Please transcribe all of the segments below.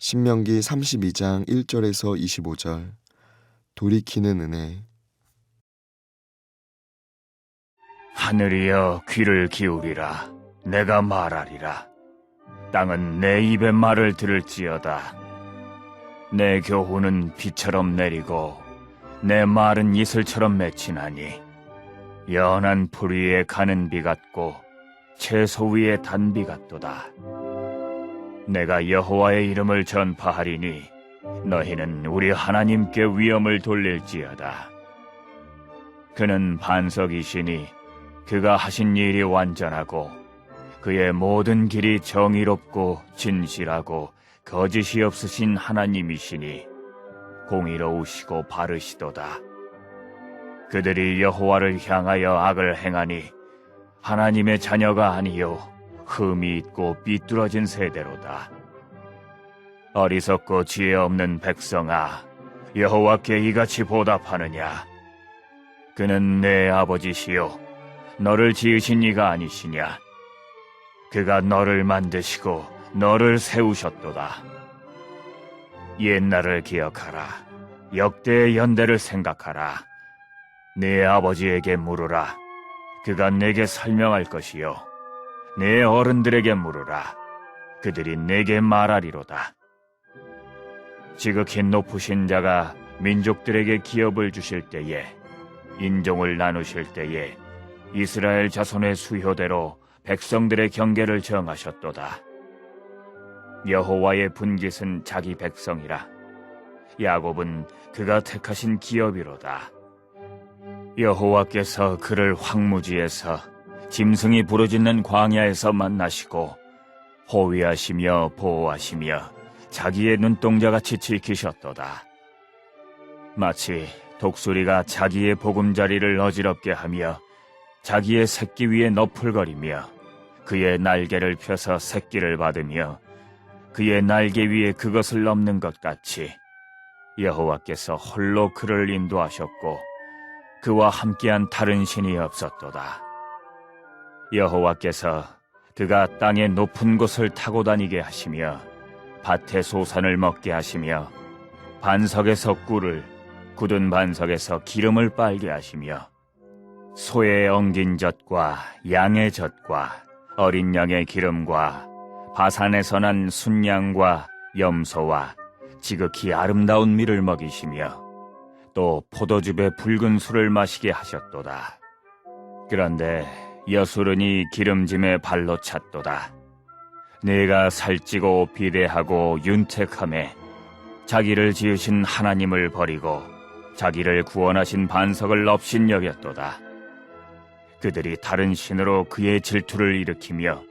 신명기 32장 1절에서 25절. 돌이키는 은혜. 하늘이여 귀를 기울이라. 내가 말하리라. 땅은 내 입의 말을 들을지어다. 내 교훈은 비처럼 내리고 내 말은 이슬처럼 맺히나니 연한 풀 위에 가는 비 같고 채소 위에 단 비 같도다. 내가 여호와의 이름을 전파하리니 너희는 우리 하나님께 위엄을 돌릴지어다. 그는 반석이시니 그가 하신 일이 완전하고 그의 모든 길이 정의롭고 진실하고 거짓이 없으신 하나님이시니 공의로우시고 바르시도다. 그들이 여호와를 향하여 악을 행하니 하나님의 자녀가 아니요 흠이 있고 삐뚤어진 세대로다. 어리석고 지혜 없는 백성아, 여호와께 이같이 보답하느냐? 그는 내 아버지시요 너를 지으신 이가 아니시냐? 그가 너를 만드시고 너를 세우셨도다. 옛날을 기억하라. 역대의 연대를 생각하라. 네 아버지에게 물으라. 그가 내게 설명할 것이요 네 어른들에게 물으라. 그들이 내게 말하리로다. 지극히 높으신 자가 민족들에게 기업을 주실 때에, 인종을 나누실 때에 이스라엘 자손의 수효대로 백성들의 경계를 정하셨도다. 여호와의 분깃은 자기 백성이라. 야곱은 그가 택하신 기업이로다. 여호와께서 그를 황무지에서 짐승이 부르짖는 광야에서 만나시고 호위하시며 보호하시며 자기의 눈동자같이 지키셨도다. 마치 독수리가 자기의 보금자리를 어지럽게 하며 자기의 새끼 위에 너풀거리며 그의 날개를 펴서 새끼를 받으며 그의 날개 위에 그것을 넘는 것 같이 여호와께서 홀로 그를 인도하셨고 그와 함께한 다른 신이 없었도다. 여호와께서 그가 땅의 높은 곳을 타고 다니게 하시며 밭의 소산을 먹게 하시며 반석에서 꿀을, 굳은 반석에서 기름을 빨게 하시며 소의 엉긴 젖과 양의 젖과 어린 양의 기름과 바산에서 난 순양과 염소와 지극히 아름다운 밀을 먹이시며 또 포도즙의 붉은 술을 마시게 하셨도다. 그런데 여수른이 기름짐에 발로 찼도다. 네가 살찌고 비대하고 윤택함에 자기를 지으신 하나님을 버리고 자기를 구원하신 반석을 업신여겼도다. 그들이 다른 신으로 그의 질투를 일으키며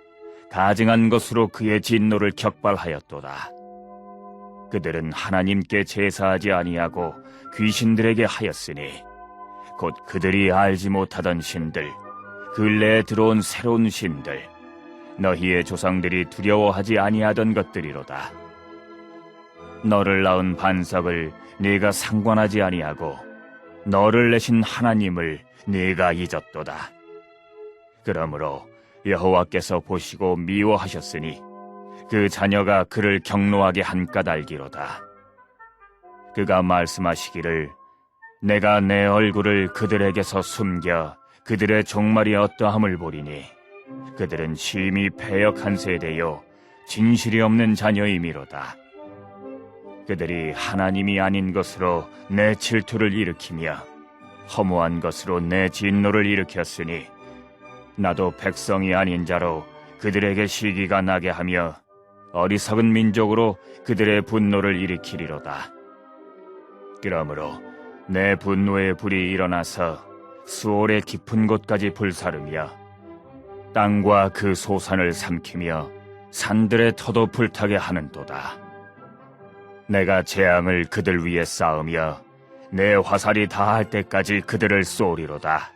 가증한 것으로 그의 진노를 격발하였도다. 그들은 하나님께 제사하지 아니하고 귀신들에게 하였으니 곧 그들이 알지 못하던 신들, 근래에 들어온 새로운 신들, 너희의 조상들이 두려워하지 아니하던 것들이로다. 너를 낳은 반석을 네가 상관하지 아니하고 너를 내신 하나님을 네가 잊었도다. 그러므로 여호와께서 보시고 미워하셨으니 그 자녀가 그를 경노하게 한 까닭이로다. 그가 말씀하시기를 내가 내 얼굴을 그들에게서 숨겨 그들의 종말이 어떠함을 보리니 그들은 심히 패역한 세대요 진실이 없는 자녀이미로다. 그들이 하나님이 아닌 것으로 내 질투를 일으키며 허무한 것으로 내 진노를 일으켰으니 나도 백성이 아닌 자로 그들에게 시기가 나게 하며 어리석은 민족으로 그들의 분노를 일으키리로다. 그러므로 내 분노의 불이 일어나서 수올의 깊은 곳까지 불사르며 땅과 그 소산을 삼키며 산들의 터도 불타게 하는도다. 내가 재앙을 그들 위에 쌓으며 내 화살이 다할 때까지 그들을 쏘리로다.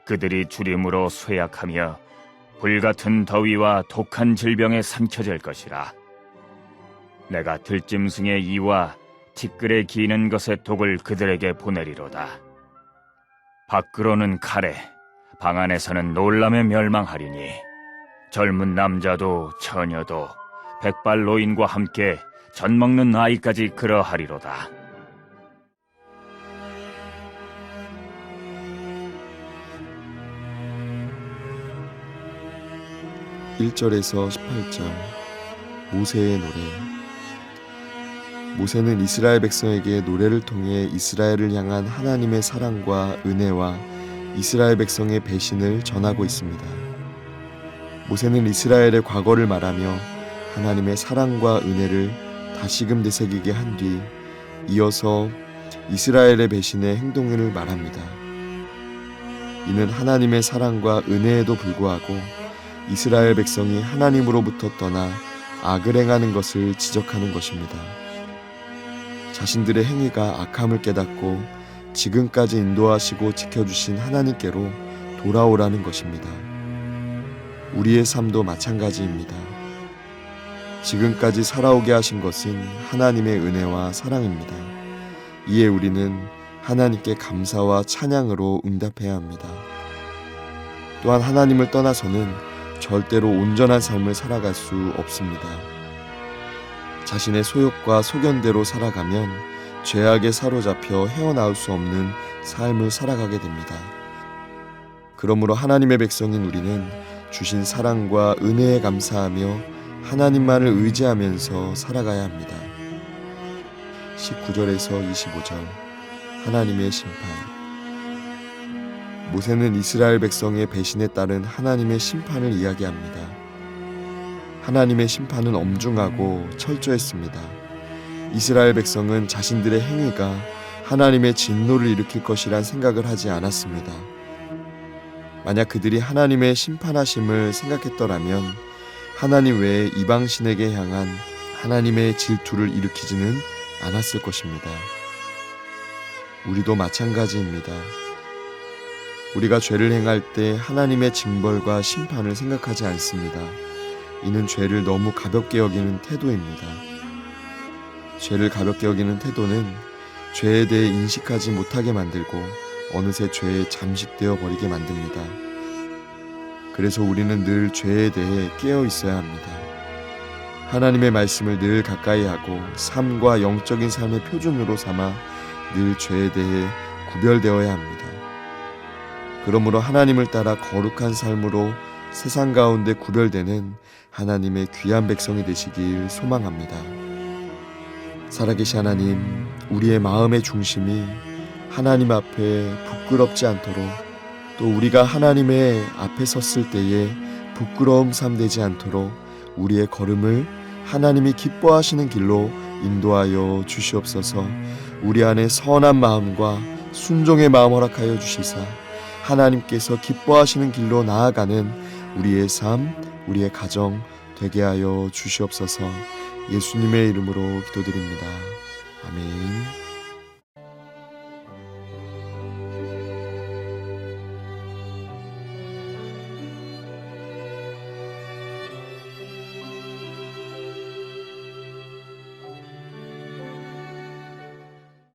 그들이 주림으로 쇠약하며 불같은 더위와 독한 질병에 삼켜질 것이라. 내가 들짐승의 이와 티끌에 기는 것의 독을 그들에게 보내리로다. 밖으로는 칼에, 방 안에서는 놀람에 멸망하리니 젊은 남자도 처녀도 백발 노인과 함께 젖 먹는 아이까지 그러하리로다. 1절에서 18절 모세의 노래. 모세는 이스라엘 백성에게 노래를 통해 이스라엘을 향한 하나님의 사랑과 은혜와 이스라엘 백성의 배신을 전하고 있습니다. 모세는 이스라엘의 과거를 말하며 하나님의 사랑과 은혜를 다시금 되새기게 한 뒤 이어서 이스라엘의 배신의 행동을 말합니다. 이는 하나님의 사랑과 은혜에도 불구하고 이스라엘 백성이 하나님으로부터 떠나 악을 행하는 것을 지적하는 것입니다. 자신들의 행위가 악함을 깨닫고 지금까지 인도하시고 지켜주신 하나님께로 돌아오라는 것입니다. 우리의 삶도 마찬가지입니다. 지금까지 살아오게 하신 것은 하나님의 은혜와 사랑입니다. 이에 우리는 하나님께 감사와 찬양으로 응답해야 합니다. 또한 하나님을 떠나서는 절대로 온전한 삶을 살아갈 수 없습니다. 자신의 소욕과 소견대로 살아가면 죄악에 사로잡혀 헤어나올 수 없는 삶을 살아가게 됩니다. 그러므로 하나님의 백성인 우리는 주신 사랑과 은혜에 감사하며 하나님만을 의지하면서 살아가야 합니다. 19절에서 25절 하나님의 심판. 모세는 이스라엘 백성의 배신에 따른 하나님의 심판을 이야기합니다. 하나님의 심판은 엄중하고 철저했습니다. 이스라엘 백성은 자신들의 행위가 하나님의 진노를 일으킬 것이란 생각을 하지 않았습니다. 만약 그들이 하나님의 심판하심을 생각했더라면 하나님 외에 이방신에게 향한 하나님의 질투를 일으키지는 않았을 것입니다. 우리도 마찬가지입니다. 우리가 죄를 행할 때 하나님의 징벌과 심판을 생각하지 않습니다. 이는 죄를 너무 가볍게 여기는 태도입니다. 죄를 가볍게 여기는 태도는 죄에 대해 인식하지 못하게 만들고 어느새 죄에 잠식되어 버리게 만듭니다. 그래서 우리는 늘 죄에 대해 깨어 있어야 합니다. 하나님의 말씀을 늘 가까이 하고 삶과 영적인 삶의 표준으로 삼아 늘 죄에 대해 구별되어야 합니다. 그러므로 하나님을 따라 거룩한 삶으로 세상 가운데 구별되는 하나님의 귀한 백성이 되시길 소망합니다. 살아계신 하나님, 우리의 마음의 중심이 하나님 앞에 부끄럽지 않도록, 또 우리가 하나님의 앞에 섰을 때에 부끄러움 삼되지 않도록 우리의 걸음을 하나님이 기뻐하시는 길로 인도하여 주시옵소서. 우리 안에 선한 마음과 순종의 마음 허락하여 주시사 하나님께서 기뻐하시는 길로 나아가는 우리의 삶, 우리의 가정 되게 하여 주시옵소서. 예수님의 이름으로 기도드립니다. 아멘.